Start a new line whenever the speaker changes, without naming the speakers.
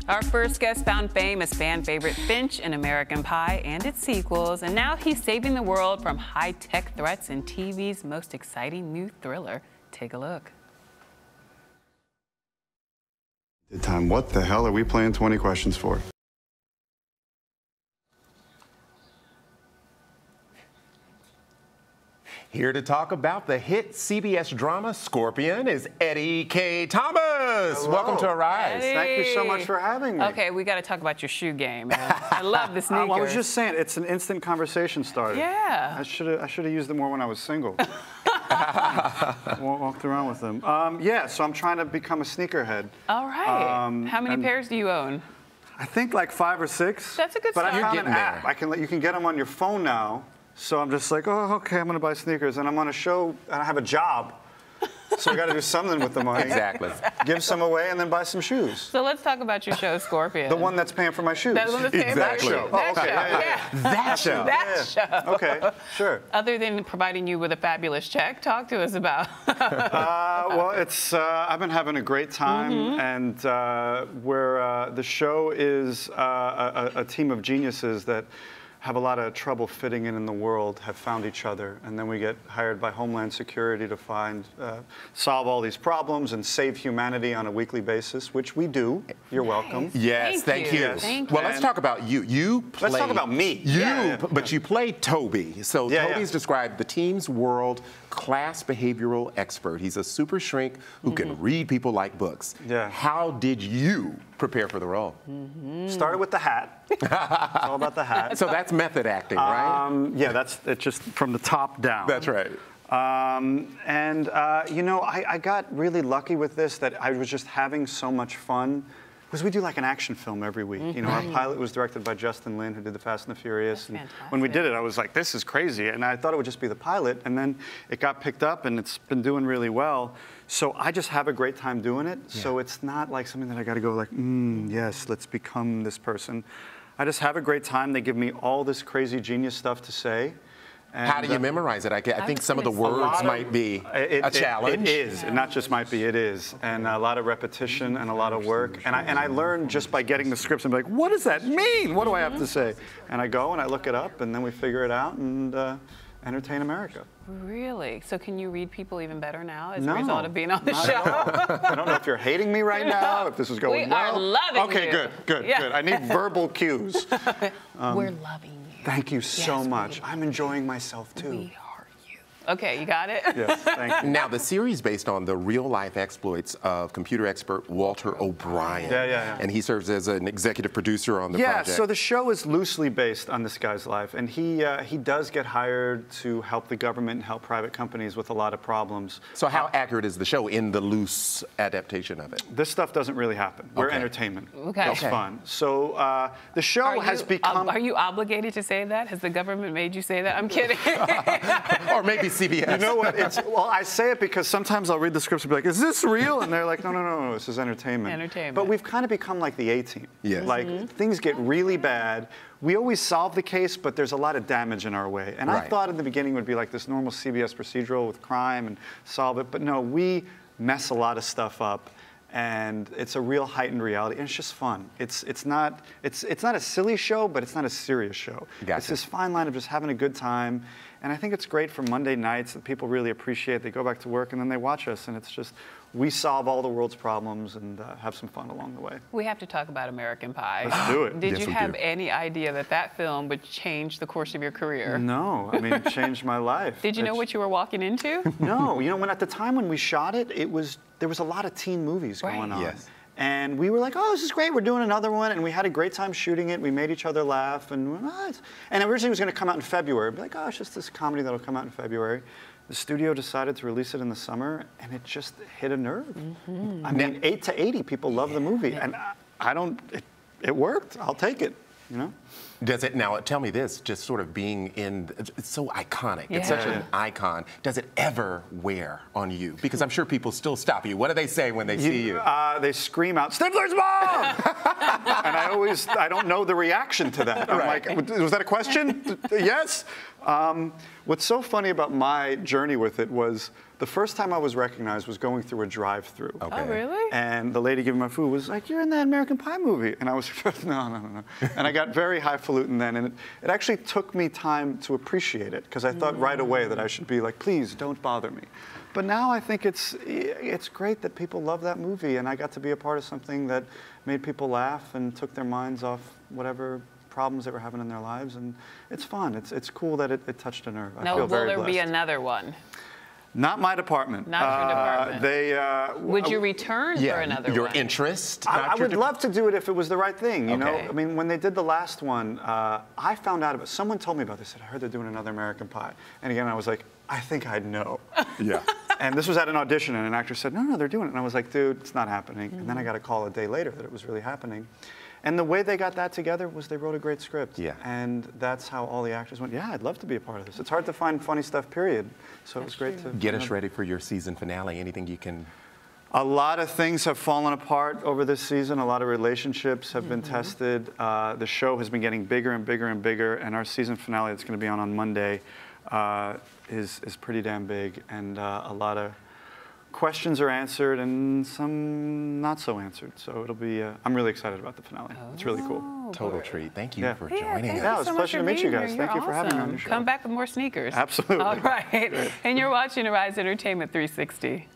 Our first guest found fame as fan favorite Finch in American Pie and its sequels, and now he's saving the world from high-tech threats in TV's most exciting new thriller. Take a look.
Time, what the hell are we playing 20 questions for?
Here to talk about the hit CBS drama Scorpion is Eddie Kaye Thomas. Hello. Welcome to Arise.
Eddie.
Thank you so much for having me.
Okay, we got to talk about your shoe game. I love the sneakers.
I was just saying, it's an instant conversation starter.
Yeah.
I should have used them more when I was single. Walked around with them. Yeah, so I'm trying to become a sneakerhead.
All right. How many pairs do you own?
I think like 5 or 6.
That's a good start.
But I found an app. You can get them on your phone now. So I'm just like, oh, okay, I'm going to buy sneakers. And I'm on a show, and I have a job. So I got to do something with the money.
Exactly.
Give some away and then buy some shoes.
So let's talk about your show, Scorpion.
The one that's paying for my shoes.
That's the one that's paying
exactly.
for your shoes.
Oh, okay.
That show.
Yeah.
That show.
Okay, sure.
Other than providing you with a fabulous check, talk to us about.
Well, it's I've been having a great time, and the show is a team of geniuses that have a lot of trouble fitting in the world, have found each other, and then we get hired by Homeland Security to solve all these problems and save humanity on a weekly basis, which we do. You're welcome.
Yes, thank you.
Yes.
Thank you.
Well, let's talk about you.
Let's talk about me.
But you play Toby. So Toby's described the team's world class behavioral expert. He's a super shrink who can read people like books.
Yeah.
How did you prepare for the role?
Started with the hat. It's all about the hat.
So that's method acting, right?
Yeah, that's just from the top down.
That's right.
You know, I got really lucky with this that I was just having so much fun. Because we do like an action film every week. You know, our pilot was directed by Justin Lin, who did The Fast and the Furious. And when we did it, I was like, this is crazy. And I thought it would just be the pilot. And then it got picked up, and it's been doing really well. So I just have a great time doing it. Yeah. So it's not like something that I got to go like, yes, let's become this person. I just have a great time. They give me all this crazy genius stuff to say. And
how do you memorize it? I think some of the words might be a challenge.
It is. It not just might be, it is. And a lot of repetition and a lot of work. And I learn just by getting the scripts and be like, what does that mean? What do I have to say? And I go and I look it up, and then we figure it out and entertain America.
Really? So can you read people even better now as a result of being on the show?
I don't know if you're hating me right now, if this is going well.
We are loving you.
Okay, good. I need verbal cues.
We're loving you.
Thank you so much. I'm enjoying myself, too.
We are you. Okay, you got it?
Yes, thank you.
Now, the series based on the real-life exploits of computer expert Walter O'Brien.
Yeah.
And he serves as an executive producer on the project.
Yeah, so the show is loosely based on this guy's life. And he does get hired to help the government and help private companies with a lot of problems.
So how accurate is the show in the loose adaptation of it?
This stuff doesn't really happen. We're entertainment.
Okay.
It's fun. So the show has become...
Are you obligated to say that? Has the government made you say that? I'm kidding.
Or maybe CBS.
You know what? Well, I say it because sometimes I'll read the scripts and be like, is this real? And they're like, no, this is entertainment.
Entertainment.
But we've kind of become like the A-Team.
Yes.
Like, things get really bad. We always solve the case, but there's a lot of damage in our way. And I thought in the beginning it would be like this normal CBS procedural with crime and solve it. But no, we mess a lot of stuff up. And it's a real heightened reality, and it's just fun. It's not a silly show, but it's not a serious show.
Gotcha.
It's this fine line of just having a good time, and I think it's great for Monday nights that people really appreciate. They go back to work and then they watch us, and it's just we solve all the world's problems and have some fun along the way.
We have to talk about American Pie.
Let's do it.
Did you have any idea that film would change the course of your career?
No, I mean, it changed my life.
Did you know what you were walking into?
No, you know, at the time when we shot it, there was a lot of teen movies going on.
Yes.
And we were like, oh, this is great. We're doing another one. And we had a great time shooting it. We made each other laugh. And originally it was going to come out in February. I'd be like, oh, it's just this comedy that'll come out in February. The studio decided to release it in the summer, and it just hit a nerve. I mean, 8 to 80 people love the movie. And it worked. I'll take it, you know?
Does it, now tell me this, just sort of being it's so iconic, it's such an icon. Does it ever wear on you? Because I'm sure people still stop you. What do they say when they see you?
They scream out, Stifler's mom! And I don't know the reaction to that. I'm like, was that a question? Yes? What's so funny about my journey with it was the first time I was recognized was going through a drive-through.
Okay.
Oh, really?
And the lady giving my food was like, "You're in that American Pie movie." And I was, no. And I got very highfalutin then. And it actually took me time to appreciate it, because I thought right away that I should be like, please don't bother me. But now I think it's great that people love that movie, and I got to be a part of something that made people laugh and took their minds off whatever problems they were having in their lives, and it's fun. It's cool that it touched a nerve. I feel very blessed.
Will there be another one?
Not my department.
Not your department. Would you return for another one?
Your interest?
I would love to do it if it was the right thing, you know? I mean, when they did the last one, I found out about it. Someone told me about this. They said, I heard they're doing another American Pie. And again, I was like, I think I'd know.
Yeah.
And this was at an audition, and an actor said, no, they're doing it. And I was like, dude, it's not happening. And then I got a call a day later that it was really happening. And the way they got that together was they wrote a great script.
Yeah.
And that's how all the actors went, yeah, I'd love to be a part of this. It's hard to find funny stuff, period. So it was great to...
Get us ready for your season finale. Anything you can...
A lot of things have fallen apart over this season. A lot of relationships have been tested. The show has been getting bigger and bigger and bigger. And our season finale that's going to be on Monday is pretty damn big. And a lot of questions are answered and some not so answered. So it'll be, I'm really excited about the finale. It's really cool.
Total treat. Thank you for joining us.
Yeah, it was a pleasure to meet you guys. Thank you for having me on your show.
Come back with more sneakers.
Absolutely.
All right. And you're watching Arise Entertainment 360.